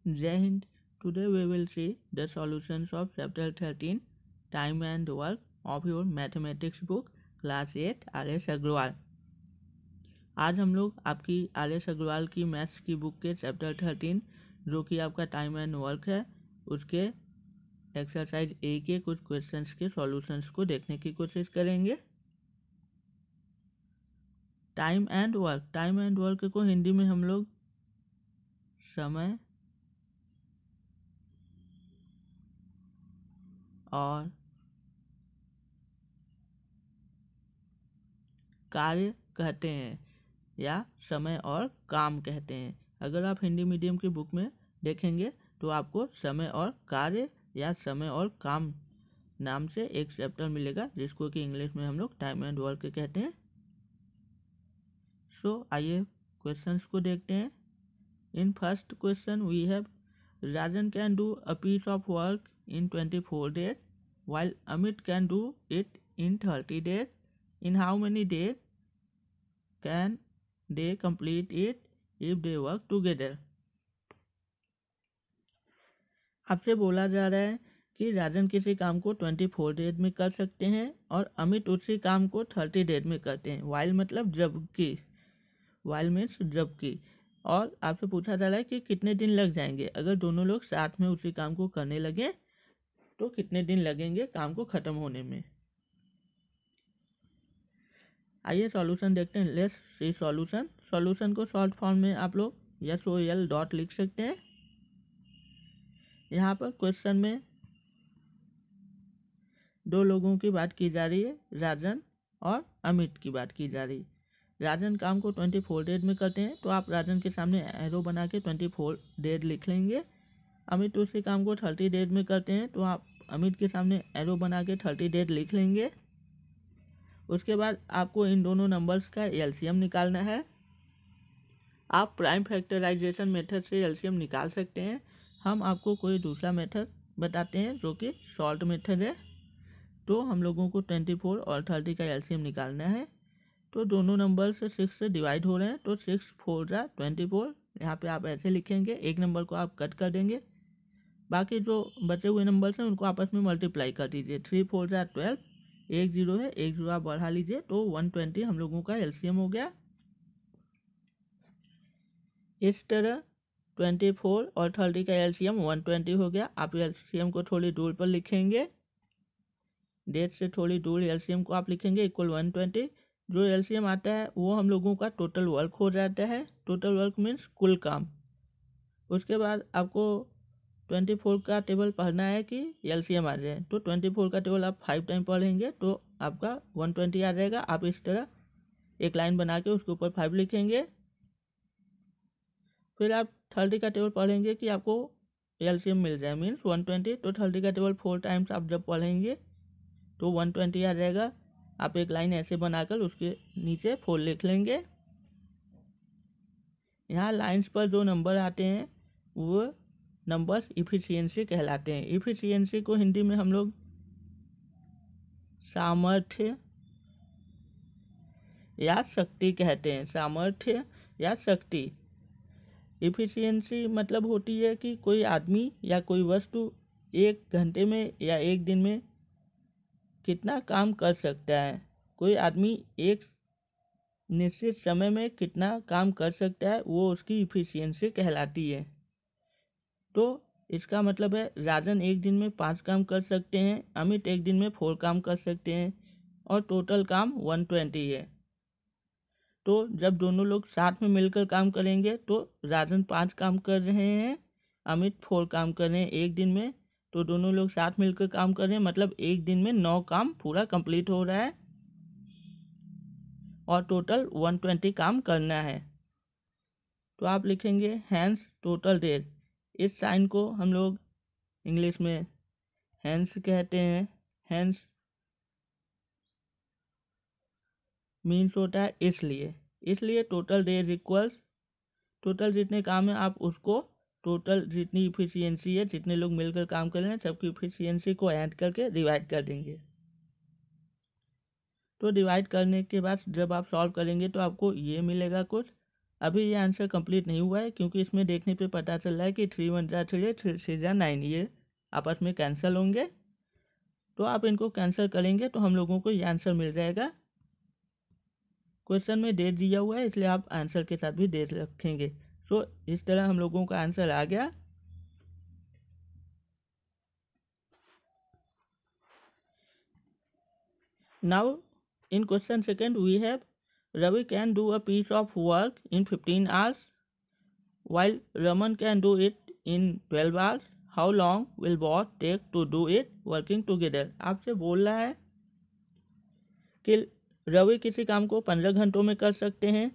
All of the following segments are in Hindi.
Jai Hind. Today we will see the solutions of chapter 13 Time and Work of your mathematics book class 8 R S. Agarwal. आज हम लोग आपकी आर.एस. अग्रवाल की मैथ्स की बुक के चैप्टर 13 जो कि आपका टाइम एंड वर्क है उसके एक्सरसाइज ए के कुछ क्वेश्चंस के सॉल्यूशंस को देखने की कोशिश करेंगे। टाइम एंड वर्क को हिंदी में हम लोग समय और कार्य कहते हैं या समय और काम कहते हैं। अगर आप हिंदी मीडियम की बुक में देखेंगे तो आपको समय और कार्य या समय और काम नाम से एक चैप्टर मिलेगा जिसको कि इंग्लिश में हम लोग टाइम एंड वर्क कहते हैं। सो आइए क्वेश्चंस को देखते हैं। In first question we have Rajan can do a piece of work in 24 days while Amit can do it in 30 days. In how many days can they complete it if they work together? आपसे बोला जा रहा है कि राजन किसी काम को 24 डेज में कर सकते हैं और अमित उसी काम को 30 डेज में करते हैं। वाइल मतलब जबकि, वाइल मीन्स जबकि। और आपसे पूछा जा रहा है कि कितने दिन लग जाएंगे अगर दोनों लोग साथ में उसी काम को करने लगे तो कितने दिन लगेंगे काम को ख़त्म होने में। आइए सॉल्यूशन देखते हैं। Let's see solution. सॉल्यूशन को शॉर्ट फॉर्म में आप लोग SOL डॉट लिख सकते हैं। यहाँ पर क्वेश्चन में दो लोगों की बात की जा रही है, राजन और अमित की बात की जा रही है। राजन काम को 24 डेज में करते हैं तो आप राजन के सामने एरो बना के 24 डेज लिख लेंगे। अमित उसी काम को 30 डेज में करते हैं तो आप अमित के सामने एरो बना के 30 डेज लिख लेंगे। उसके बाद आपको इन दोनों नंबर्स का एलसीएम निकालना है। आप प्राइम फैक्टराइजेशन मेथड से एलसीएम निकाल सकते हैं। हम आपको कोई दूसरा मेथड बताते हैं जो कि सॉल्ट मेथड है। तो हम लोगों को 24 और 30 का एलसीएम निकालना है। तो दोनों नंबर से 6 से डिवाइड हो रहे हैं तो 6 4 जा 24। यहाँ पे आप ऐसे लिखेंगे, एक नंबर को आप कट कर देंगे, बाकी जो बचे हुए नंबर्स हैं उनको आपस में मल्टीप्लाई कर दीजिए। 3 4 जा 12, एक जीरो है, एक जीरो आप बढ़ा लीजिए तो 120 हम लोगों का एलसीएम हो गया। इस तरह 24 और 30 का एलसीएम 120 हो गया। आप एलसीएम को थोड़ी दूर पर लिखेंगे, डेट से थोड़ी दूर एलसीएम को आप लिखेंगे इक्वल 120। जो एलसीएम आता है वो हम लोगों का टोटल वर्क हो जाता है। टोटल वर्क मीन्स कुल काम। उसके बाद आपको 24 का टेबल पढ़ना है कि एलसीएम आ जाए। तो 24 का टेबल आप 5 टाइम पढ़ेंगे तो आपका 120 आ जाएगा। आप इस तरह एक लाइन बना के उसके ऊपर 5 लिखेंगे। फिर आप 30 का टेबल पढ़ेंगे कि आपको एलसीएम मिल जाए मीन्स 120। तो 30 का टेबल 4 टाइम्स आप जब पढ़ेंगे तो 120 आ जाएगा। आप एक लाइन ऐसे बनाकर उसके नीचे 4 लिख लेंगे। यहाँ लाइंस पर जो नंबर आते हैं वो नंबर्स इफिशियंसी कहलाते हैं। इफिशियंसी को हिंदी में हम लोग सामर्थ्य या शक्ति कहते हैं। सामर्थ्य या शक्ति। इफिशियंसी मतलब होती है कि कोई आदमी या कोई वस्तु एक घंटे में या एक दिन में कितना काम कर सकता है। कोई आदमी एक निश्चित समय में कितना काम कर सकता है वो उसकी इफिशियंसी कहलाती है। तो इसका मतलब है राजन एक दिन में 5 काम कर सकते हैं, अमित एक दिन में 4 काम कर सकते हैं और टोटल काम 120 है। तो जब दोनों लोग साथ में मिलकर काम करेंगे तो राजन 5 काम कर रहे हैं, अमित 4 काम कर रहे हैं एक दिन में। तो दोनों लोग साथ मिलकर काम कर रहे हैं मतलब एक दिन में 9 काम पूरा कंप्लीट हो रहा है और टोटल 120 काम करना है। तो आप लिखेंगे हैंस टोटल डेज। इस साइन को हम लोग इंग्लिश में हैंस कहते हैं। हैंस मीन्स होता है इसलिए टोटल डेज इक्वल्स टोटल जितने काम है आप उसको टोटल जितनी इफिशियंसी है, जितने लोग मिलकर काम कर रहे हैं सबकी इफिशियंसी को ऐड करके डिवाइड कर देंगे। तो डिवाइड करने के बाद जब आप सॉल्व करेंगे तो आपको ये मिलेगा कुछ। अभी ये आंसर कंप्लीट नहीं हुआ है, क्योंकि इसमें देखने पे पता चल रहा है कि 3 1 3 3 6 9 ये आपस में कैंसिल होंगे। तो आप इनको कैंसिल करेंगे तो हम लोगों को ये आंसर मिल जाएगा। क्वेश्चन में डेट दिया हुआ है, इसलिए आप आंसर के साथ भी डेट रखेंगे। सो इस तरह हम लोगों का आंसर आ गया। Now in question second we have Ravi can do a piece of work in 15 hours while Raman can do it in 12 hours. How long will both take to do it working together? आपसे बोल रहा है कि रवि किसी काम को 15 घंटों में कर सकते हैं,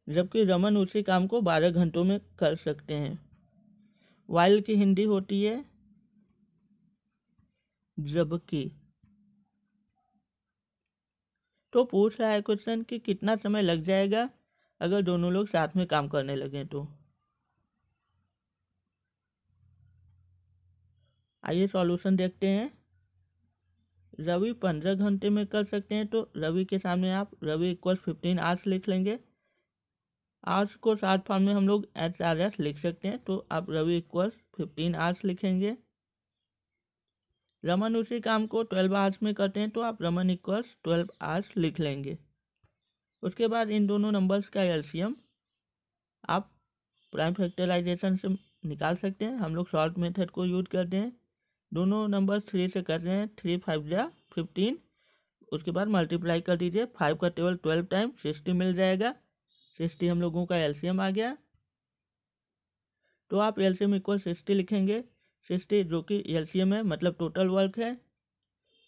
जबकि रमन उसी काम को 12 घंटों में कर सकते हैं। वाइल की हिंदी होती है जबकि। तो पूछ रहा है क्वेश्चन कि कितना समय लग जाएगा अगर दोनों लोग साथ में काम करने लगे तो। आइए सॉल्यूशन देखते हैं। रवि 15 घंटे में कर सकते हैं, तो रवि के सामने आप रवि इक्वल 15 आवर्स लिख लेंगे। आवर्स को शॉर्ट फॉर्म में हम लोग HRS लिख सकते हैं, तो आप रवि इक्वल 15 आवर्स लिखेंगे। रमन उसी काम को 12 आवर्स में करते हैं, तो आप रमन इक्वल्स 12 आवर्स लिख लेंगे। उसके बाद इन दोनों नंबर्स का एलसीएम आप प्राइम फैक्टराइजेशन से निकाल सकते हैं। हम लोग शॉर्ट मेथड को यूज करते हैं। दोनों नंबर 3 से कर रहे हैं, 3 5 जा 15। उसके बाद मल्टीप्लाई कर दीजिए, 5 का टेबल 12 टाइम 60 मिल जाएगा। 60 हम लोगों का एलसीएम आ गया। तो आप एलसीएम इक्वल 60 लिखेंगे। 60 जो कि एलसीएम है, मतलब टोटल वर्क है।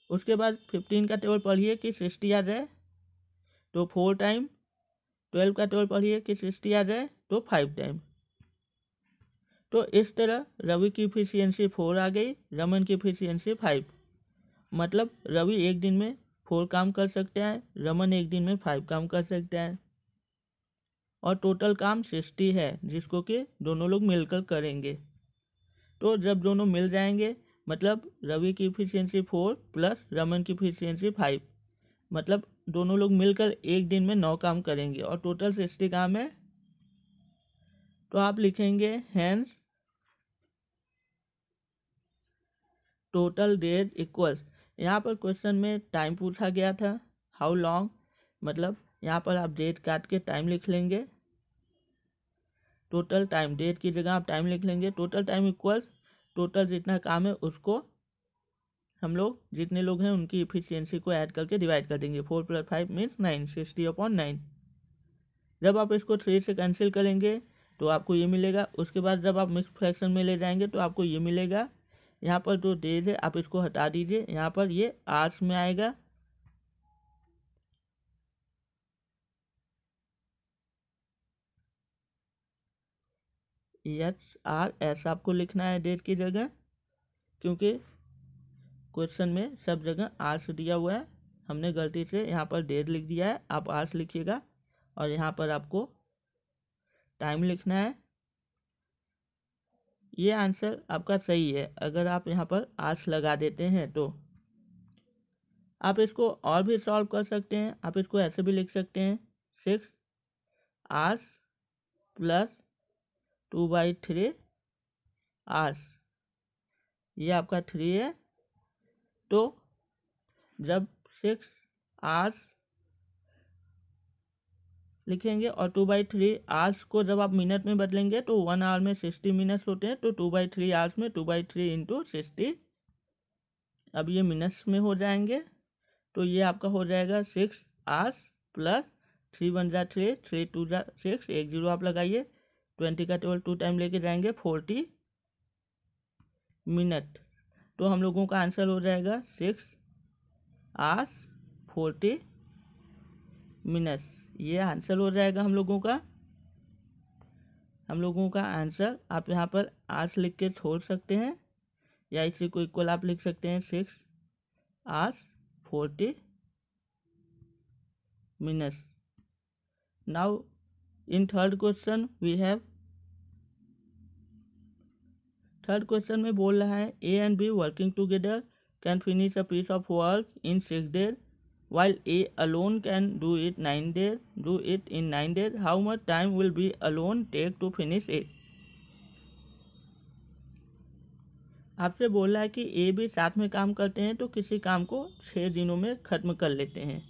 उसके बाद 15 का टेबल पढ़िए कि 60 आ जाए, तो 4 टाइम। 12 का टेबल पढ़िए कि 60 आ जाए, तो 5 टाइम। तो इस तरह रवि की इफिशियंसी 4 आ गई, रमन की इफिशियंसी 5। मतलब रवि एक दिन में 4 काम कर सकता है, रमन एक दिन में 5 काम कर सकता है। और टोटल काम 60 है, जिसको कि दोनों लोग मिलकर करेंगे। तो जब दोनों मिल जाएंगे, मतलब रवि की इफिशियंसी 4 प्लस रमन की इफिशियंसी 5, मतलब दोनों लोग मिलकर एक दिन में 9 काम करेंगे और टोटल 60 काम है। तो आप लिखेंगे हैंस टोटल डेज इक्वल्स। यहाँ पर क्वेश्चन में टाइम पूछा गया था, हाउ लॉन्ग, मतलब यहाँ पर आप डेट काट के टाइम लिख लेंगे। टोटल टाइम, डेट की जगह आप टाइम लिख लेंगे। टोटल टाइम इक्वल्स टोटल जितना काम है उसको हम लोग जितने लोग हैं उनकी इफिशियंसी को ऐड करके डिवाइड कर देंगे। 4 + 5 मीन्स 9, 60/9। जब आप इसको 3 से कैंसिल करेंगे तो आपको ये मिलेगा। उसके बाद जब आप मिक्स फ्रैक्शन में ले जाएंगे तो आपको ये मिलेगा। यहाँ पर जो डेज है आप इसको हटा दीजिए, यहाँ पर ये आवर्स में आएगा। HRS आपको लिखना है डेज की जगह, क्योंकि क्वेश्चन में सब जगह आवर्स दिया हुआ है। हमने गलती से यहाँ पर डेज लिख दिया है, आप आवर्स लिखिएगा। और यहाँ पर आपको टाइम लिखना है। ये आंसर आपका सही है अगर आप यहाँ पर आवर्स लगा देते हैं तो। आप इसको और भी सॉल्व कर सकते हैं। आप इसको ऐसे भी लिख सकते हैं, 6 आवर्स प्लस 2/3 आवर्स, ये आपका 3 है। तो जब 6 आवर्स लिखेंगे और 2/3 आवर्स को जब आप मिनट में बदलेंगे तो 1 आवर में 60 मिनट्स होते हैं। तो 2/3 आवर्स में 2/3 इंटू 60, अब ये मिनट्स में हो जाएंगे। तो ये आपका हो जाएगा 6 आवर्स प्लस 3 1 जा 3, 3 2 जा 6, 1 0 आप लगाइए। 20 का टेबल 2 टाइम लेके जाएंगे, 40 मिनट। तो हम लोगों का आंसर हो जाएगा 6 आवर्स 40 मिनट्स। ये आंसर हो जाएगा हम लोगों का। हम लोगों का आंसर आप यहाँ पर आवर्स लिख के छोड़ सकते हैं, या इसी को इक्वल आप लिख सकते हैं 6 hours 40 minutes. Now in third question we have, third question में बोल रहा है A and B working together can finish a piece of work in 6 days while A alone can do it in 9 days, how much time will B alone take to finish it? आपसे बोल रहा है कि ए भी साथ में काम करते हैं तो किसी काम को 6 दिनों में ख़त्म कर लेते हैं।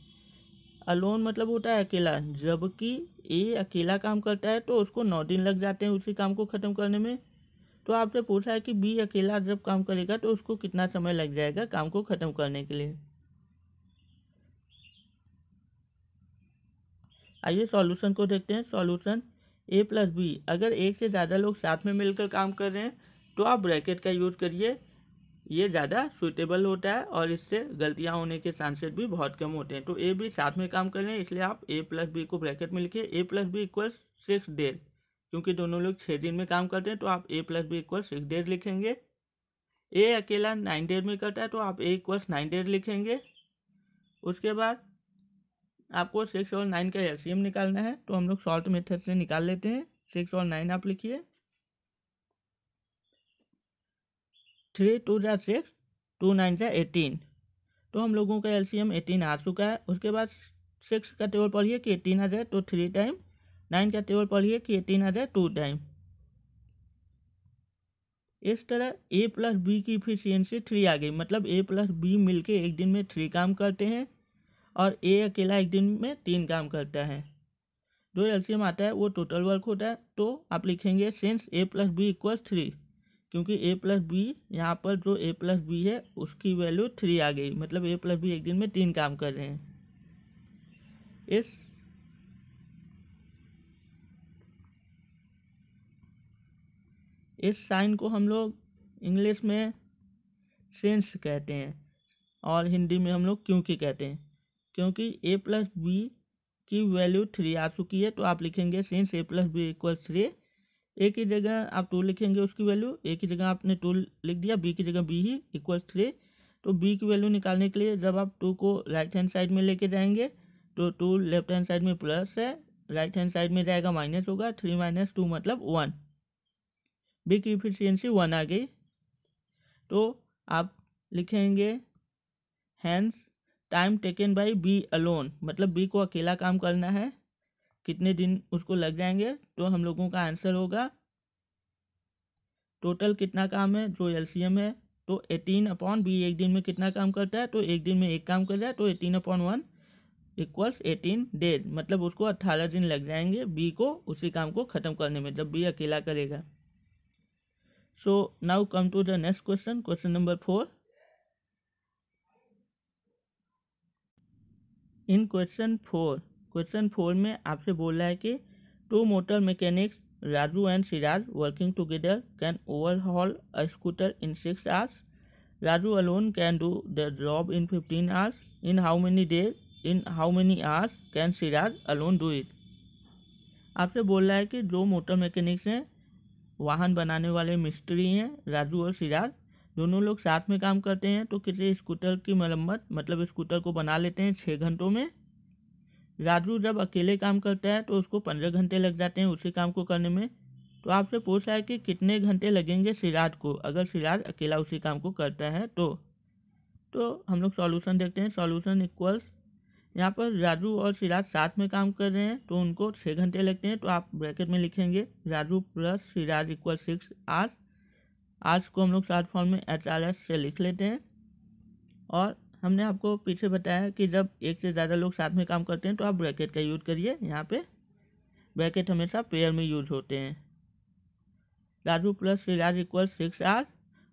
अलोन मतलब होता है अकेला, जबकि ए अकेला काम करता है तो उसको 9 दिन लग जाते हैं उसी काम को ख़त्म करने में। तो आपसे पूछा है कि बी अकेला जब काम करेगा तो उसको कितना समय लग जाएगा काम को ख़त्म करने के लिए। आइए सॉल्यूशन को देखते हैं। सॉल्यूशन ए प्लस बी, अगर एक से ज़्यादा लोग साथ में मिलकर काम कर रहे हैं तो आप ब्रैकेट का यूज़ करिए, ये ज़्यादा सूटेबल होता है और इससे गलतियां होने के चांसेस भी बहुत कम होते हैं। तो ए बी साथ में काम कर रहे हैं इसलिए आप ए प्लस बी को ब्रैकेट में लिखिए। ए प्लस बी इक्वल 6 डेज, क्योंकि दोनों लोग 6 दिन में काम करते हैं तो आप ए प्लस बी इक्वल 6 डेज लिखेंगे। ए अकेला 9 डेज में करता है तो आप ए इक्वल 9 डेज लिखेंगे। उसके बाद आपको 6 और 9 का एलसीएम निकालना है तो हम लोग शॉर्ट मेथड से निकाल लेते हैं। 6 और 9 आप लिखिए। 3 2 जा 6, 2 9 जा 18, तो हम लोगों का एलसीएम 18 आ चुका है। उसके बाद 6 का टेबल पढ़िए कि 18 आ जाए तो 3 टाइम, 9 का टेबल पढ़िए कि 18 आ जाए 2 टाइम। इस तरह ए प्लस बी की इफिशियंसी 3 आ गई, मतलब ए प्लस बी मिलके एक दिन में 3 काम करते हैं और ए अकेला एक दिन में 3 काम करता है। जो एलसीएम आता है वो टोटल वर्क होता है। तो आप लिखेंगे सिंस ए प्लस बी इक्वल 3, क्योंकि ए प्लस बी यहाँ पर जो ए प्लस बी है उसकी वैल्यू 3 आ गई, मतलब ए प्लस बी एक दिन में 3 काम कर रहे हैं। इस साइन को हम लोग इंग्लिश में सिंस कहते हैं और हिंदी में हम लोग क्योंकि कहते हैं। क्योंकि ए प्लस बी की वैल्यू 3 आ चुकी है तो आप लिखेंगे सिंस ए प्लस बी इक्वल 3। ए की जगह आप 2 लिखेंगे उसकी वैल्यू, ए की जगह आपने 2 लिख दिया, बी की जगह बी ही इक्वल 3। तो बी की वैल्यू निकालने के लिए जब आप 2 को राइट हैंड साइड में लेके जाएंगे तो 2 लेफ्ट हैंड साइड में प्लस है, राइट हैंड साइड में जाएगा माइनस होगा, 3 माइनस 2 मतलब 1। बी की इफिशियंसी 1 आ गई। तो आप लिखेंगे hence time taken by B alone, मतलब बी को अकेला काम करना है, कितने दिन उसको लग जाएंगे। तो हम लोगों का आंसर होगा टोटल कितना काम है जो एलसीएम है, तो 18 अपॉन बी एक दिन में कितना काम करता है, तो एक दिन में एक काम कर रहा है तो 18 अपॉन 1 इक्वल्स 18 डेज, मतलब उसको 18 दिन लग जाएंगे बी को उसी काम को ख़त्म करने में जब बी अकेला करेगा। So now come to the next question, question number 4। In question 4 में आपसे बोल रहा है कि 2 motor mechanics Raju and Siraj working together can overhaul a scooter in 6 hours. Raju alone can do the job in 15 hours. In how many hours can Siraj alone do it. आपसे बोल रहा है कि जो मोटर मैकेनिक्स हैं, वाहन बनाने वाले मिस्त्री हैं, राजू और सिराज, दोनों लोग साथ में काम करते हैं तो किसी स्कूटर की मरम्मत मतलब स्कूटर को बना लेते हैं 6 घंटों में। राजू जब अकेले काम करता है तो उसको 15 घंटे लग जाते हैं उसी काम को करने में। तो आपसे पूछ रहा है कि कितने घंटे लगेंगे सिराज को अगर सिराज अकेला उसी काम को करता है तो हम लोग सॉल्यूशन देखते हैं। सॉल्यूशन इक्वल्स, यहाँ पर राजू और सिराज साथ में काम कर रहे हैं तो उनको 6 घंटे लगते हैं, तो आप ब्रैकेट में लिखेंगे Raju plus Siraj equal 6 hours. Hours को हम लोग शॉर्ट फॉर्म में HRS से लिख लेते हैं। और हमने आपको पीछे बताया कि जब एक से ज़्यादा लोग साथ में काम करते हैं तो आप ब्रैकेट का यूज़ करिए। यहाँ पे ब्रैकेट हमेशा पेयर में यूज होते हैं। Raju plus Siraj equal 6 hours.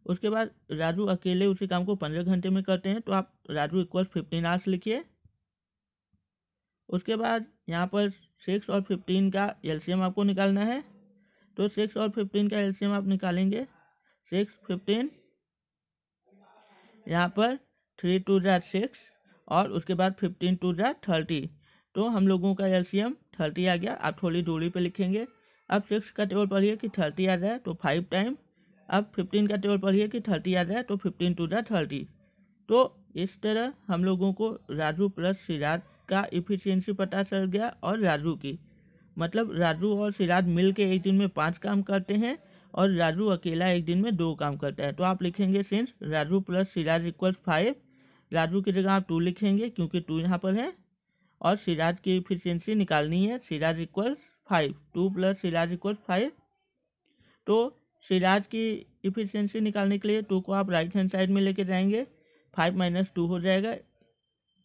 उसके बाद राजू अकेले उसी काम को 15 घंटे में करते हैं तो आप राजू इक्वल 15 आवर्स लिखिए। उसके बाद यहाँ पर 6 और 15 का एलसीएम आपको निकालना है, तो 6 और 15 का एलसीएम आप निकालेंगे। 6 15, यहाँ पर 3 2 जा 6 और उसके बाद 15 2 जा 30, तो हम लोगों का एलसीएम 30 आ गया। आप थोड़ी दूरी पे लिखेंगे। अब 6 का टेबल पढ़िए कि 30 आ जाए तो 5 टाइम, अब 15 का टेबल पढ़िए कि 30 आ जाए तो 15 2 जा 30। तो इस तरह हम लोगों को राजू प्लस सिराज का इफिशियंसी पता चल गया और राजू की, मतलब राजू और सिराज मिल के एक दिन में 5 काम करते हैं और राजू अकेला एक दिन में 2 काम करता है। तो आप लिखेंगे since Raju plus Siraj equal 5, Raju की जगह आप 2 लिखेंगे क्योंकि 2 यहाँ पर है, और सिराज की इफिशियंसी निकालनी है। Siraj equal 5, 2 plus Siraj equal 5। तो सिराज की इफिशियंसी निकालने के लिए 2 को आप राइट हैंड साइड में लेके जाएंगे, 5 माइनस 2 हो जाएगा,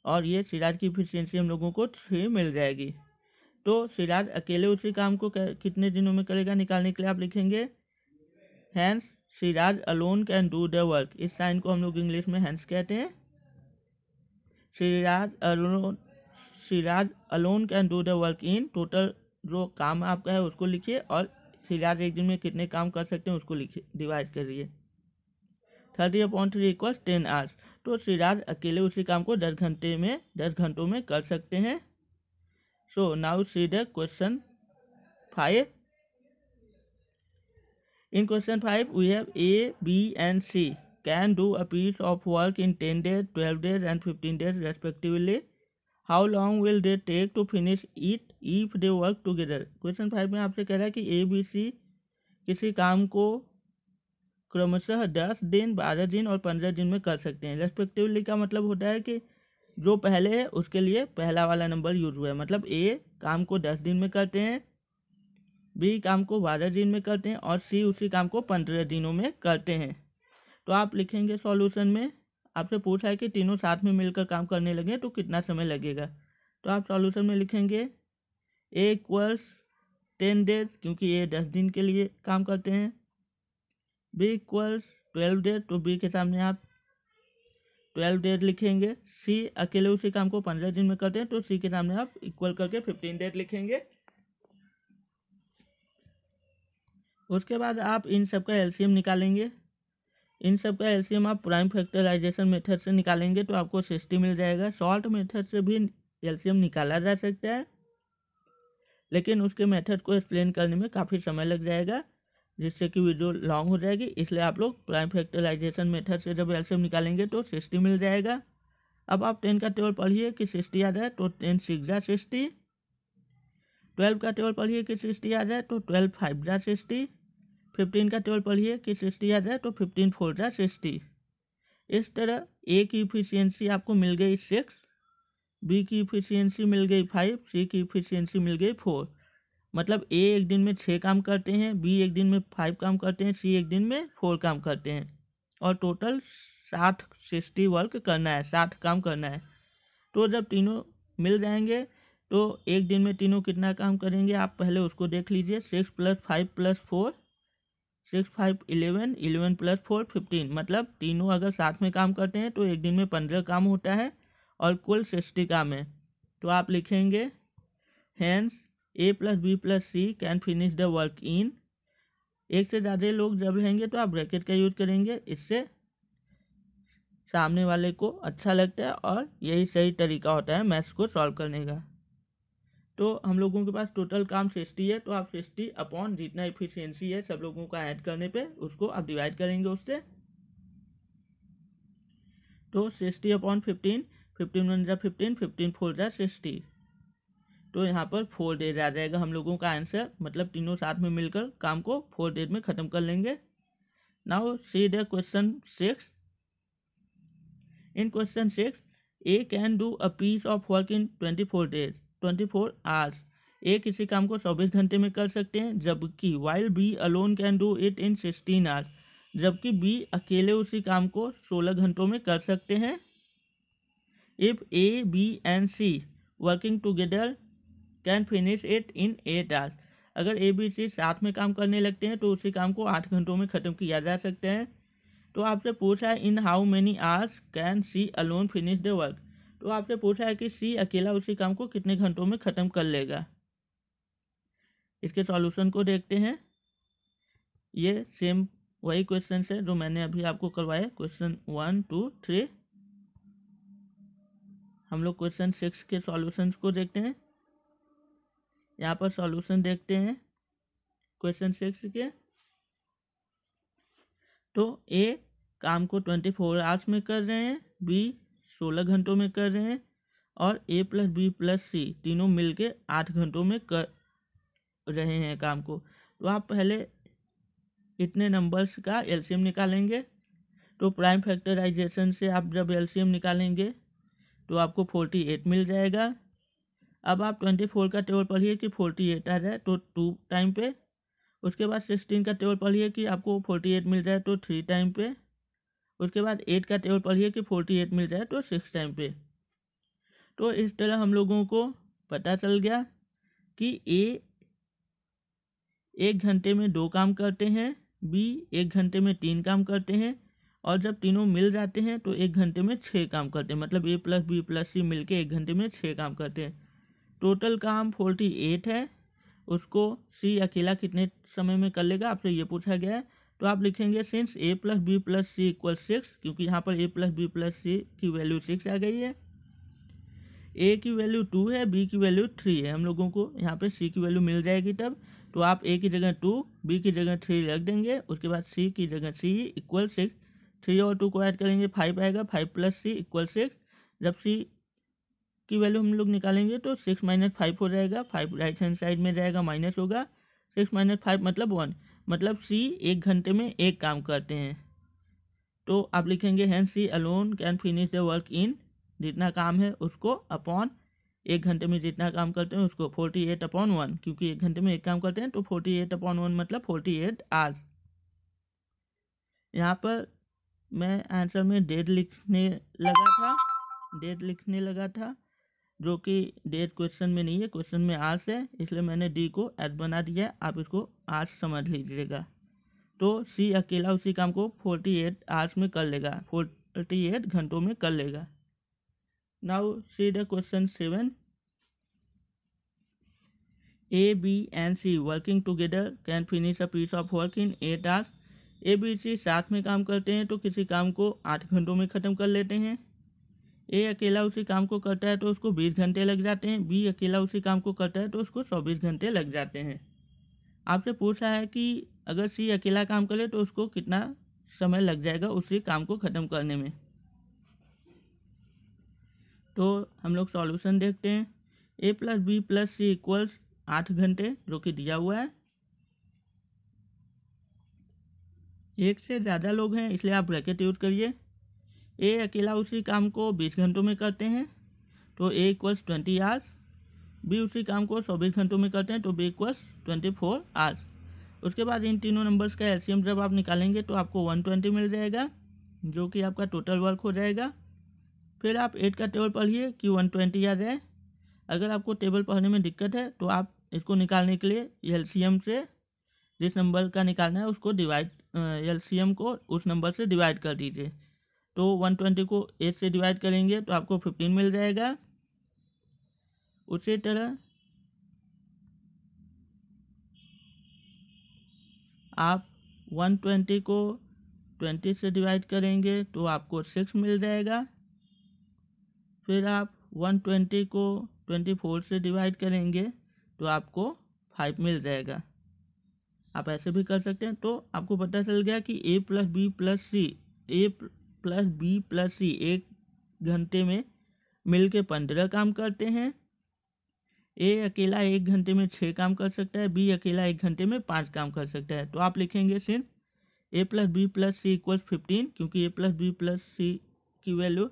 और ये सिराज की इफिशियंसी हम लोगों को 6 मिल जाएगी। तो सिराज अकेले उसी काम को कितने दिनों में करेगा निकालने के लिए आप लिखेंगे hence Siraj alone can do the work. इस साइन को हम लोग इंग्लिश में हैंस कहते हैं। Siraj alone can do the work in, total जो काम आपका है उसको लिखिए, और सिराज एक दिन में कितने काम कर सकते हैं उसको लिखिए, डिवाइड करिए। 30/3 इक्वल्स 10 आवर्स। तो सिराज अकेले उसी काम को 10 घंटों में कर सकते हैं। So now see the question 5। In question 5, we have A, B and C can do a piece of work in 10 days, 12 days and 15 days respectively. How long will they take to finish it if they work together? Question 5 में आपसे कह रहा है कि A, B, C किसी काम को क्रमशः 10 दिन, 12 दिन और 15 दिन में कर सकते हैं। रेस्पेक्टिवली का मतलब होता है कि जो पहले है उसके लिए पहला वाला नंबर यूज हुआ है, मतलब A काम को 10 दिन में करते हैं, बी काम को 12 दिन में करते हैं, और सी उसी काम को 15 दिनों में करते हैं। तो आप लिखेंगे सॉल्यूशन में, आपसे पूछा है कि तीनों साथ में मिलकर काम करने लगे तो कितना समय लगेगा। तो आप सॉल्यूशन में लिखेंगे ए इक्वल्स 10 डेज क्योंकि ये 10 दिन के लिए काम करते हैं, बी इक्वल्स 12 डेज तो बी के सामने आप 12 डेज लिखेंगे, सी अकेले उसी काम को 15 दिन में करते हैं तो सी के सामने आप इक्वल करके 15 डेज लिखेंगे। उसके बाद आप इन सब का एलसीएम निकालेंगे। इन सब का एलसीएम आप प्राइम फैक्टराइजेशन मेथड से निकालेंगे तो आपको 60 मिल जाएगा। शॉर्ट मेथड से भी एलसीएम निकाला जा सकता है, लेकिन उसके मेथड को एक्सप्लेन करने में काफ़ी समय लग जाएगा, जिससे कि वीडियो लॉन्ग हो जाएगी। इसलिए आप लोग प्राइम फैक्टराइजेशन मेथड से जब एलसीएम निकालेंगे तो 60 मिल जाएगा। अब आप 10 का टेबल पढ़िए कि 60 आ जाए तो 10 6 जा 60, 12 का टेबल पढ़िए कि 60 आ जाए तो 12 5 जा 60, 15 का टेबल पढ़िए कि 60 आ जाए तो 15 4 जा 60। इस तरह ए की इफिशियंसी आपको मिल गई 6, बी की इफिशियंसी मिल गई 5, सी की इफिशियंसी मिल गई 4। मतलब ए एक दिन में 6 काम करते हैं, बी एक दिन में 5 काम करते हैं, सी एक दिन में 4 काम करते हैं, और टोटल 60 वर्क करना है, 60 काम करना है। तो जब तीनों मिल जाएंगे तो एक दिन में तीनों कितना काम करेंगे आप पहले उसको देख लीजिए। 6 + 5 + 4, 6 5 11, 11 + 4 15। मतलब तीनों अगर साथ में काम करते हैं तो एक दिन में 15 काम होता है और कुल 60 काम है। तो आप लिखेंगे hence A + B + C can finish the work in. एक से ज़्यादा लोग जब रहेंगे तो आप ब्रैकेट का यूज करेंगे, इससे सामने वाले को अच्छा लगता है और यही सही तरीका होता है मैथ्स को सॉल्व करने का। तो हम लोगों के पास टोटल काम 60 है, तो आप 60 अपॉन जितना इफिशियंसी है सब लोगों का ऐड करने पे उसको आप डिवाइड करेंगे उससे। तो 60/15, 15 1 जा 15, 15 4 जा 60। तो यहाँ पर 4 डेज आ जाएगा हम लोगों का आंसर, मतलब तीनों साथ में मिलकर काम को 4 डेज में ख़त्म कर लेंगे। Now see the question 6। In question 6 A can do a piece of work in 24 hours. A किसी काम को 24 घंटे में कर सकते हैं, जबकि while B alone can do it in 16 hours. जबकि बी अकेले उसी काम को 16 घंटों में कर सकते हैं। If A B and C working together can finish it in 8 hours. अगर ए बी सी साथ में काम करने लगते हैं तो उसी काम को 8 घंटों में ख़त्म किया जा सकता है। तो आपसे पूछा है in how many hours can C alone finish the work. तो आपसे पूछा है कि सी अकेला उसी काम को कितने घंटों में ख़त्म कर लेगा। इसके सॉल्यूशन को देखते हैं। ये सेम वही क्वेश्चन है जो मैंने अभी आपको करवाया, क्वेश्चन 1 2 3। हम लोग क्वेश्चन 6 के सॉल्यूशंस को देखते हैं। यहाँ पर सॉल्यूशन देखते हैं क्वेश्चन 6 के। तो ए काम को 24 आवर्स में कर रहे हैं, बी 16 घंटों में कर रहे हैं, और ए + B + C तीनों मिलके 8 घंटों में कर रहे हैं काम को। तो आप पहले इतने नंबर्स का एलसीएम निकालेंगे। तो प्राइम फैक्टराइजेशन से आप जब एलसीएम निकालेंगे तो आपको 48 मिल जाएगा। अब आप 24 का टेबल पढ़िए कि 48 आ जाए तो 2 टाइम पे, उसके बाद 16 का टेबल पढ़िए कि आपको 48 मिल जाए तो 3 टाइम पे, उसके बाद 8 का टेबल पढ़िए कि 48 मिल जाए तो 6 टाइम पे। तो इस तरह हम लोगों को पता चल गया कि ए 1 घंटे में 2 काम करते हैं, बी 1 घंटे में 3 काम करते हैं, और जब तीनों मिल जाते हैं तो 1 घंटे में 6 काम करते हैं। मतलब ए प्लस बी प्लस सी मिल के 1 घंटे में 6 काम करते हैं। टोटल काम 48 है। उसको सी अकेला कितने समय में कर लेगा आपसे ये पूछा गया है। तो आप लिखेंगे सिंस ए प्लस बी प्लस सी इक्वल 6, क्योंकि यहाँ पर ए प्लस बी प्लस सी की वैल्यू 6 आ गई है। ए की वैल्यू 2 है, बी की वैल्यू 3 है। हम लोगों को यहाँ पे सी की वैल्यू मिल जाएगी तब। तो आप ए की जगह 2, बी की जगह 3 रख देंगे। उसके बाद सी की जगह सी इक्वल 6, 3 और 2 को ऐड करेंगे 5 आएगा, 5 प्लस सी इक्वल 6। जब सी की वैल्यू हम लोग निकालेंगे तो 6 माइनस 5 हो जाएगा, 5 राइट हैंड साइड में जाएगा, माइनस होगा, 6 माइनस 5 मतलब 1। मतलब सी 1 घंटे में 1 काम करते हैं। तो आप लिखेंगे hence C alone can finish the work in, जितना काम है उसको, अपॉन 1 घंटे में जितना काम करते हैं उसको, 48 अपॉन 1, क्योंकि 1 घंटे में 1 काम करते हैं तो 48 अपॉन 1 मतलब 48 आवर्स। यहाँ पर मैं आंसर में डेट लिखने लगा था, जो कि डेट क्वेश्चन में नहीं है, क्वेश्चन में आवर्स है, इसलिए मैंने डी को एच बना दिया। आप इसको आवर्स समझ लीजिएगा। तो सी अकेला उसी काम को 48 आवर्स में कर लेगा, 48 घंटों में कर लेगा। Now see the question 7। A B and C working together can finish a piece of work in 8 hours. A B C साथ में काम करते हैं तो किसी काम को 8 घंटों में ख़त्म कर लेते हैं। ए अकेला उसी काम को करता है तो उसको 20 घंटे लग जाते हैं। बी अकेला उसी काम को करता है तो उसको 24 घंटे लग जाते हैं। आपसे पूछा है कि अगर सी अकेला काम करे तो उसको कितना समय लग जाएगा उसी काम को ख़त्म करने में। तो हम लोग सॉल्यूशन देखते हैं। ए प्लस बी प्लस सी इक्वल्स 8 घंटे, जो कि दिया हुआ है। एक से ज़्यादा लोग हैं इसलिए आप ब्रैकेट यूज करिए। ए अकेला उसी काम को 20 घंटों में करते हैं तो ए इक्वल्स 20 आवर्स। बी उसी काम को 24 घंटों में करते हैं तो बी इक्वल्स 24 आवर्स। उसके बाद इन तीनों नंबर्स का एलसीएम जब आप निकालेंगे तो आपको 120 मिल जाएगा, जो कि आपका टोटल वर्क हो जाएगा। फिर आप 8 का टेबल पढ़िए कि 120 आ जाए। अगर आपको टेबल पढ़ने में दिक्कत है तो आप इसको निकालने के लिए एलसीएम से जिस नंबर का निकालना है उसको डिवाइड, एलसीएम को उस नंबर से डिवाइड कर दीजिए। तो 120 को 8 से डिवाइड करेंगे तो आपको 15 मिल जाएगा। उसी तरह आप 120 को 20 से डिवाइड करेंगे तो आपको 6 मिल जाएगा। फिर आप 120 को 24 से डिवाइड करेंगे तो आपको 5 मिल जाएगा। आप ऐसे भी कर सकते हैं। तो आपको पता चल गया कि ए प्लस बी प्लस सी 1 घंटे में मिल के 15 काम करते हैं। ए अकेला 1 घंटे में 6 काम कर सकता है, बी अकेला 1 घंटे में 5 काम कर सकता है। तो आप लिखेंगे सिर्फ ए प्लस बी प्लस सी इक्वल्स 15, क्योंकि ए प्लस बी प्लस सी की वैल्यू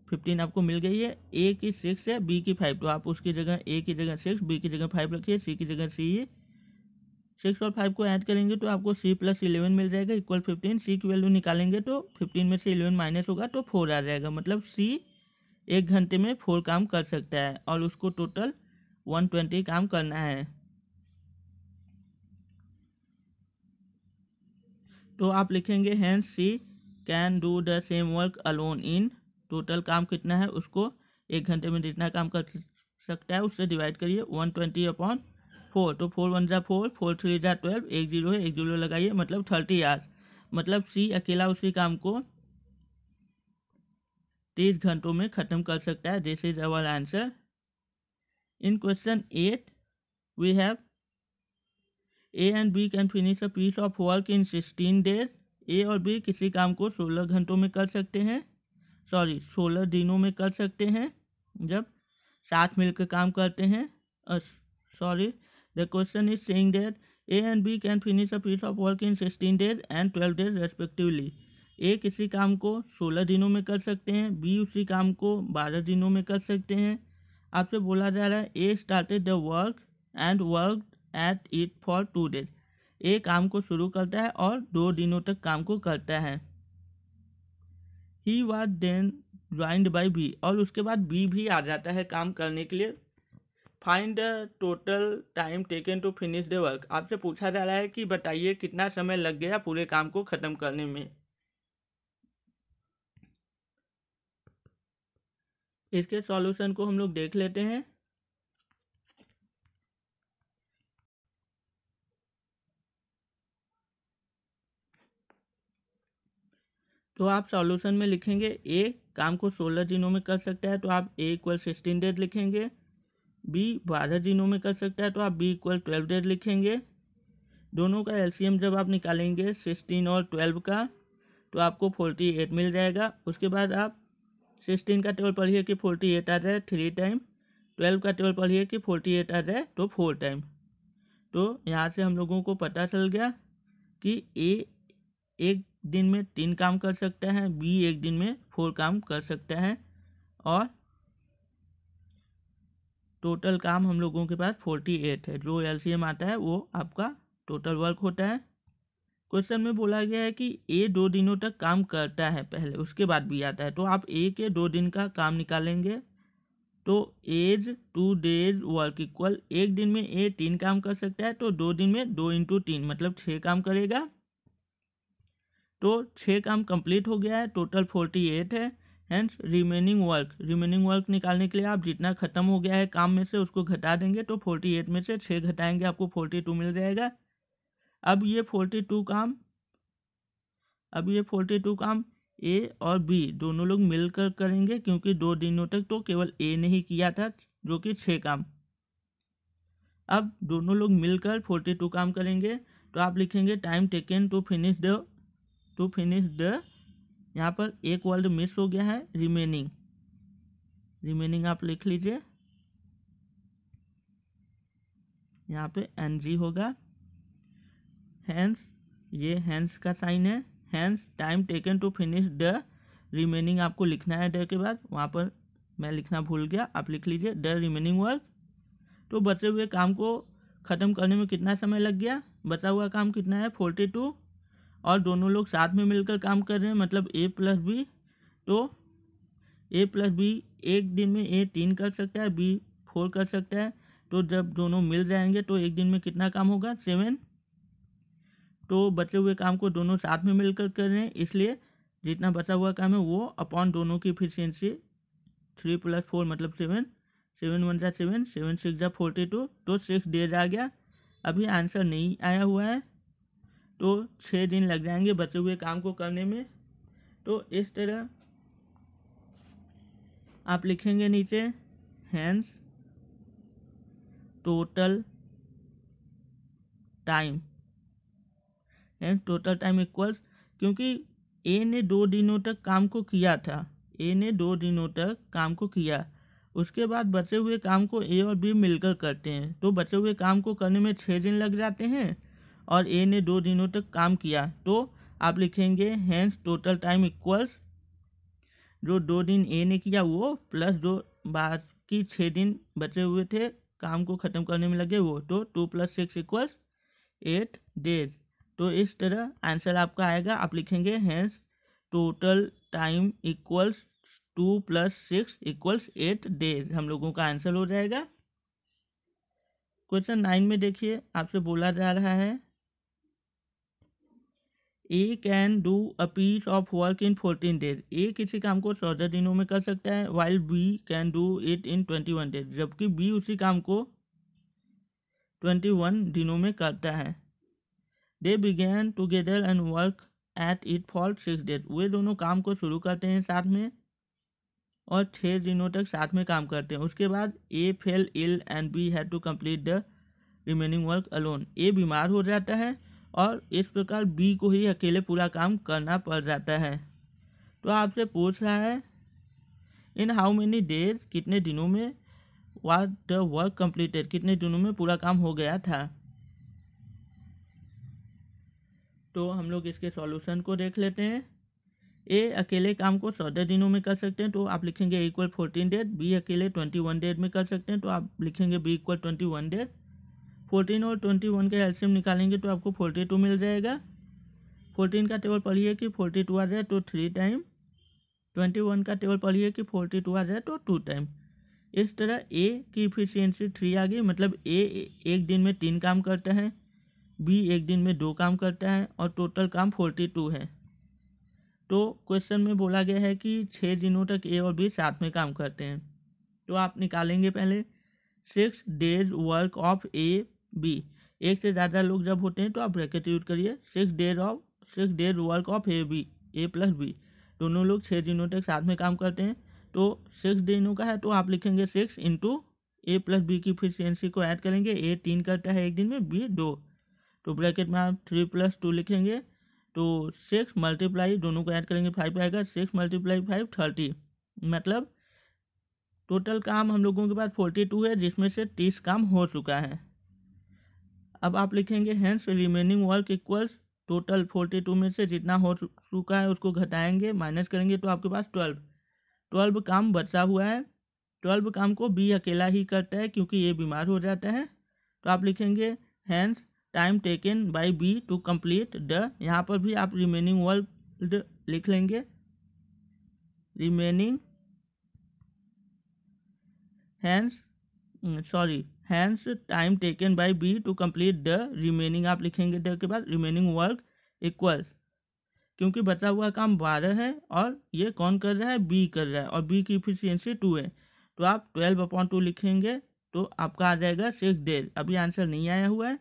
15 आपको मिल गई है। ए की 6 है, बी की 5, तो आप उसकी जगह ए की जगह 6, बी की जगह 5 रखिए, सी की जगह सी। 6 और 5 को ऐड करेंगे तो आपको सी प्लस 11 मिल जाएगा इक्वल 15। सी की वैल्यू निकालेंगे तो 15 में से 11 माइनस होगा तो 4 आ जाएगा। मतलब सी 1 घंटे में 4 काम कर सकता है और उसको टोटल 120 काम करना है। तो आप लिखेंगे hence C can do the same work alone in, total काम कितना है उसको 1 घंटे में जितना काम कर सकता है उससे डिवाइड करिए 120 अपॉन 4। तो 4 1 जा 4, 4 3 जा 12, 1 0 है, 1 0 लगाइए, मतलब 30 आवर्स। मतलब सी अकेला उसी काम को 30 घंटों में ख़त्म कर सकता है। This is our answer. In question 8 we have A and B can finish a piece of work in 16 days. A और बी किसी काम को 16 घंटों में कर सकते हैं, 16 दिनों में कर सकते हैं जब साथ मिलकर काम करते हैं। The question is saying that A and B can finish a piece of work in 16 days and 12 days respectively. ए किसी काम को 16 दिनों में कर सकते हैं, बी उसी काम को 12 दिनों में कर सकते हैं। आपसे बोला जा रहा है A started the work and work at it for 2 days। A काम को शुरू करता है और 2 दिनों तक काम को करता है। He was then joined by B, और उसके बाद बी भी आ जाता है काम करने के लिए। Find the total time taken to finish the work. आपसे पूछा जा रहा है कि बताइए कितना समय लग गया पूरे काम को खत्म करने में। इसके सॉल्यूशन को हम लोग देख लेते हैं। तो आप सॉल्यूशन में लिखेंगे ए काम को 16 दिनों में कर सकता है, तो आप ए इक्वल 16 डेज लिखेंगे। बी 12 दिनों में कर सकता है, तो आप बी इक्वल 12 डेज लिखेंगे। दोनों का एलसीएम जब आप निकालेंगे 16 और 12 का, तो आपको 48 मिल जाएगा। उसके बाद आप 16 का टेबल पढ़िए कि 48 आ जाए 3 टाइम, 12 का टेबल पढ़िए कि 48 आ जाए तो 4 टाइम। तो यहाँ से हम लोगों को पता चल गया कि ए एक दिन में 3 काम कर सकता है, बी एक दिन में 4 काम कर सकता है, और टोटल काम हम लोगों के पास 48 है। जो एलसीएम आता है वो आपका टोटल वर्क होता है। क्वेश्चन में बोला गया है कि ए 2 दिनों तक काम करता है पहले, उसके बाद बी आता है। तो आप ए के 2 दिन का काम निकालेंगे, तो एज 2 days वर्क इक्वल, एक दिन में ए 3 काम कर सकता है, तो 2 दिन में 2 × 3 मतलब 6 काम करेगा। तो 6 काम कंप्लीट हो गया है, टोटल 48 है। हेंस रिमेनिंग वर्क निकालने के लिए आप जितना खत्म हो गया है काम में से उसको घटा देंगे, तो 48 में से 6 घटाएंगे आपको 42 मिल जाएगा। अब ये 42 काम ए और बी दोनों लोग मिलकर करेंगे, क्योंकि 2 दिनों तक तो केवल ए ने ही किया था, जो कि 6 काम। अब दोनों लोग मिलकर 42 काम करेंगे, तो आप लिखेंगे time taken to finish the, यहाँ पर एक वर्ड मिस हो गया है, रिमेनिंग आप लिख लीजिए, यहाँ पे NG होगा। हेंस, ये हेंस का साइन है। Hence time taken to finish the remaining आपको लिखना है द के बाद, वहाँ पर मैं लिखना भूल गया, आप लिख लीजिए द रिमेनिंग वर्क। तो बचे हुए काम को ख़त्म करने में कितना समय लग गया, बचा हुआ काम कितना है 42, और दोनों लोग साथ में मिलकर काम कर रहे हैं, मतलब A + B। तो A + B एक दिन में A 3 कर सकता है, B 4 कर सकता है। तो जब दोनों मिल जाएंगे तो एक दिन में कितना काम होगा 7। तो बचे हुए काम को दोनों साथ में मिलकर कर रहे हैं, इसलिए जितना बचा हुआ काम है वो अपॉन दोनों की इफिशियंसी 3 + 4 मतलब 7, 7 × 1 = 7, 7 × 6 = 42, तो 6 डेज आ गया। अभी आंसर नहीं आया हुआ है, तो 6 दिन लग जाएंगे बचे हुए काम को करने में। तो इस तरह आप लिखेंगे नीचे हेंस टोटल टाइम इक्वल्स, क्योंकि ए ने 2 दिनों तक काम को किया था, उसके बाद बचे हुए काम को ए और बी मिलकर करते हैं, तो बचे हुए काम को करने में 6 दिन लग जाते हैं, और ए ने 2 दिनों तक काम किया। तो आप लिखेंगे हेंस टोटल टाइम इक्वल्स, जो 2 दिन ए ने किया वो प्लस जो बाकी 6 दिन बचे हुए थे काम को ख़त्म करने में लगे वो, तो 2 + 6 = 8 डेज। तो इस तरह आंसर आपका आएगा। आप लिखेंगे hence total time equals 2 + 6 = 8 days, हम लोगों का आंसर हो जाएगा। क्वेश्चन 9 में देखिए, आपसे बोला जा रहा है A can do a piece of work in 14 days. A किसी काम को 14 दिनों में कर सकता है, while B can do it in 21 days, जबकि बी उसी काम को 21 दिनों में करता है। They begin together and work at it for 6 days. वे दोनों काम को शुरू करते हैं साथ में और 6 दिनों तक साथ में काम करते हैं। उसके बाद A fell ill and B had to complete the remaining work alone. A बीमार हो जाता है और इस प्रकार बी को ही अकेले पूरा काम करना पड़ जाता है। तो आपसे पूछ रहा है इन हाउ मेनी डेज, कितने दिनों में, वाज द वर्क कंप्लीटेड, कितने दिनों में पूरा काम हो गया था। तो हम लोग इसके सॉल्यूशन को देख लेते हैं। ए अकेले काम को 14 दिनों में कर सकते हैं तो आप लिखेंगे ए इक्वल 14 डेज। बी अकेले 21 डेज में कर सकते हैं तो आप लिखेंगे बी इक्वल 21 डेज। 14 और 21 का एलसीएम निकालेंगे तो आपको 42 मिल जाएगा। 14 का टेबल पढ़िए कि 42 आ जाए तो 3 टाइम, 21 का टेबल पढ़िए कि 42 आ जाए तो 2 टाइम। इस तरह ए की इफिशियंसी 3 आ गई, मतलब ए एक दिन में 3 काम करता है, बी एक दिन में 2 काम करता है और टोटल काम 42 है। तो क्वेश्चन में बोला गया है कि 6 दिनों तक ए और बी साथ में काम करते हैं। तो आप निकालेंगे पहले 6 days work of A B. एक से ज़्यादा लोग जब होते हैं तो आप ब्रैकेट यूज करिए। 6 days work of A B, A plus B, दोनों लोग 6 दिनों तक साथ में काम करते हैं। तो 6 दिनों का है तो आप लिखेंगे 6 इंटू ए प्लस बी की इफिशियंसी को ऐड करेंगे। ए 3 करता है एक दिन में, बी 2, तो ब्रैकेट में आप 3 + 2 लिखेंगे। तो 6 मल्टीप्लाई दोनों को ऐड करेंगे 5 आएगा। 6 × 5 30, मतलब टोटल काम हम लोगों के पास 42 है जिसमें से 30 काम हो चुका है। अब आप लिखेंगे hence remaining work equals, total 42 में से जितना हो चुका है उसको घटाएंगे, माइनस करेंगे तो आपके पास 12 काम बचा हुआ है। 12 काम को बी अकेला ही करता है क्योंकि ये बीमार हो जाता है। तो आप लिखेंगे hence time taken by B to complete the, यहाँ पर भी आप रिमेनिंग वर्क लिख लेंगे। Remaining hence time taken by B to complete the remaining, आप लिखेंगे द के बाद रिमेनिंग वर्क इक्वल्स, क्योंकि बचा हुआ काम 12 है और ये कौन कर रहा है, बी कर रहा है, और बी की इफिशियंसी 2 है तो आप 12/2 लिखेंगे तो आपका आ जाएगा 6 डेज। अभी आंसर नहीं आया हुआ है।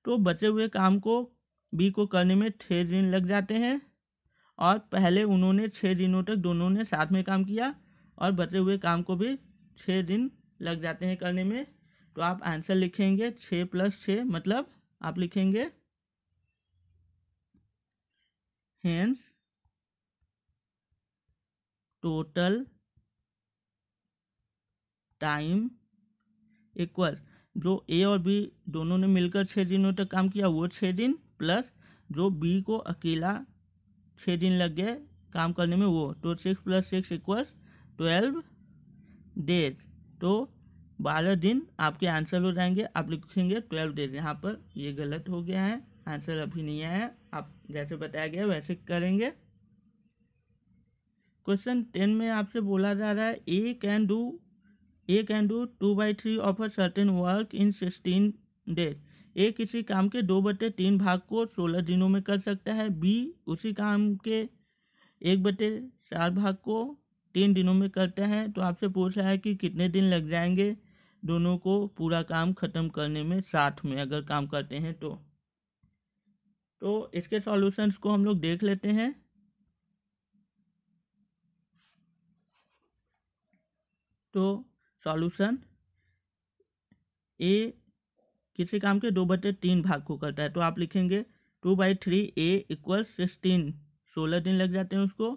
तो बचे हुए काम को बी को करने में 6 दिन लग जाते हैं और पहले उन्होंने 6 दिनों तक दोनों ने साथ में काम किया और बचे हुए काम को भी 6 दिन लग जाते हैं करने में। तो आप आंसर लिखेंगे 6 + 6, मतलब आप लिखेंगे हेंस टोटल टाइम इक्वल, जो ए और बी दोनों ने मिलकर 6 दिनों तक काम किया वो 6 दिन, प्लस जो बी को अकेला 6 दिन लग गए काम करने में वो, तो 6 + 6 = 12 डेज। तो 12 दिन आपके आंसर हो जाएंगे। आप लिखेंगे 12 डेज। यहाँ पर ये गलत हो गया है, आंसर अभी नहीं आया है, आप जैसे बताया गया वैसे करेंगे। क्वेश्चन 10 में आपसे बोला जा रहा है A can do 2/3 of a certain work in 16 days. A किसी काम के 2/3 भाग को 16 दिनों में कर सकता है। बी उसी काम के 1/4 भाग को 3 दिनों में करता है। तो आपसे पूछ रहा है कि कितने दिन लग जाएंगे दोनों को पूरा काम खत्म करने में साथ में अगर काम करते हैं तो इसके सॉल्यूशंस को हम लोग देख लेते हैं। तो सॉल्यूशन, ए किसी काम के 2/3 भाग को करता है तो आप लिखेंगे 2/3 ए = 16, 16 दिन लग जाते हैं उसको।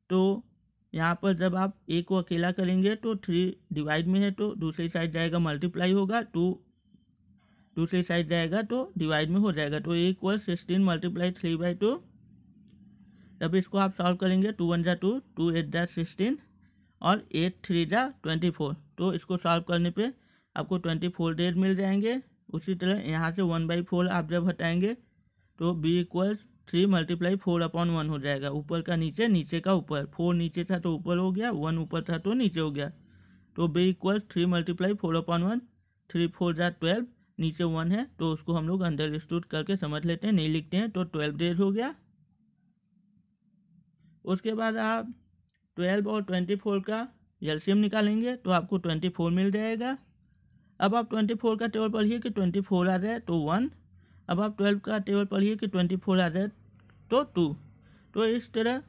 तो यहाँ पर जब आप ए को अकेला करेंगे तो 3 डिवाइड में है तो दूसरी साइड जाएगा मल्टीप्लाई होगा, 2 दूसरी साइड जाएगा तो डिवाइड में हो जाएगा। तो ए = 16 × 3/2। तब इसको आप सॉल्व करेंगे, 2 × 1 = 2, 2 × 8 = 16 और 8 × 3 = 24। तो इसको सॉल्व करने पे आपको 24 डेज मिल जाएंगे। उसी तरह यहाँ से 1/4 आप जब हटाएंगे तो b = 3 × 4/1 हो जाएगा। ऊपर का नीचे, नीचे का ऊपर, 4 नीचे था तो ऊपर हो गया, 1 ऊपर था तो नीचे हो गया। तो b = 3 × 4/1, 3 × 4 = 12, नीचे 1 है तो उसको हम लोग अंडरस्टूड करके समझ लेते हैं, नहीं लिखते हैं। तो 12 डेज हो गया। उसके बाद आप 12 और 24 का एलसीएम निकालेंगे तो आपको 24 मिल जाएगा। अब आप 24 का टेबल पढ़िए कि 24 आ जाए तो 1। अब आप 12 का टेबल पढ़िए कि 24 आ जाए तो 2। तो इस तरह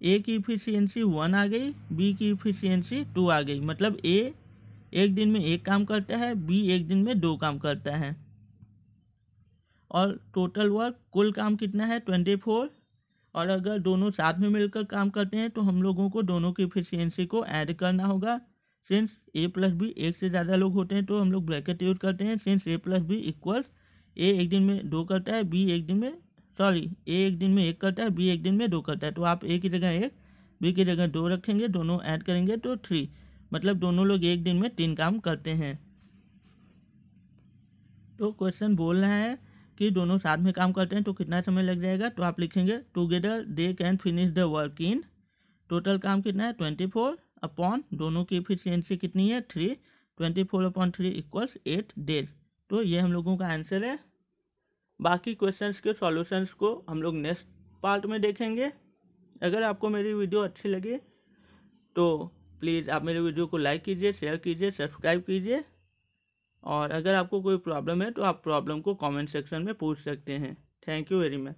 ए की इफिशियंसी 1 आ गई, बी की इफिशियंसी 2 आ गई। मतलब ए एक दिन में 1 काम करता है, बी एक दिन में 2 काम करता है। और टोटल वर्क, कुल काम कितना है, 24। और अगर दोनों साथ में मिलकर काम करते हैं तो हम लोगों को दोनों की इफिशियंसी को ऐड करना होगा। सिंस ए प्लस बी एक से ज़्यादा लोग होते हैं तो हम लोग ब्रैकेट यूज करते हैं। सिंस ए प्लस बी इक्वल्स, ए एक दिन में 2 करता है, बी एक दिन में सॉरी, ए एक दिन में 1 करता है, बी एक दिन में 2 करता है, तो आप ए की जगह 1, बी की जगह 2 रखेंगे, दोनों ऐड करेंगे तो 3, मतलब दोनों लोग एक दिन में 3 काम करते हैं। तो क्वेश्चन बोल रहा है कि दोनों साथ में काम करते हैं तो कितना समय लग जाएगा, तो आप लिखेंगे together they can finish the work in, total काम कितना है 24 अपॉन दोनों की एफिशिएंसी कितनी है 3, 24/3 इक्वल्स 8 डेज। तो ये हम लोगों का आंसर है। बाकी क्वेश्चंस के सॉल्यूशंस को हम लोग नेक्स्ट पार्ट में देखेंगे। अगर आपको मेरी वीडियो अच्छी लगे तो प्लीज़ आप मेरे वीडियो को लाइक कीजिए, शेयर कीजिए, सब्सक्राइब कीजिए, और अगर आपको कोई प्रॉब्लम है तो आप प्रॉब्लम को कमेंट सेक्शन में पूछ सकते हैं। Thank you very much.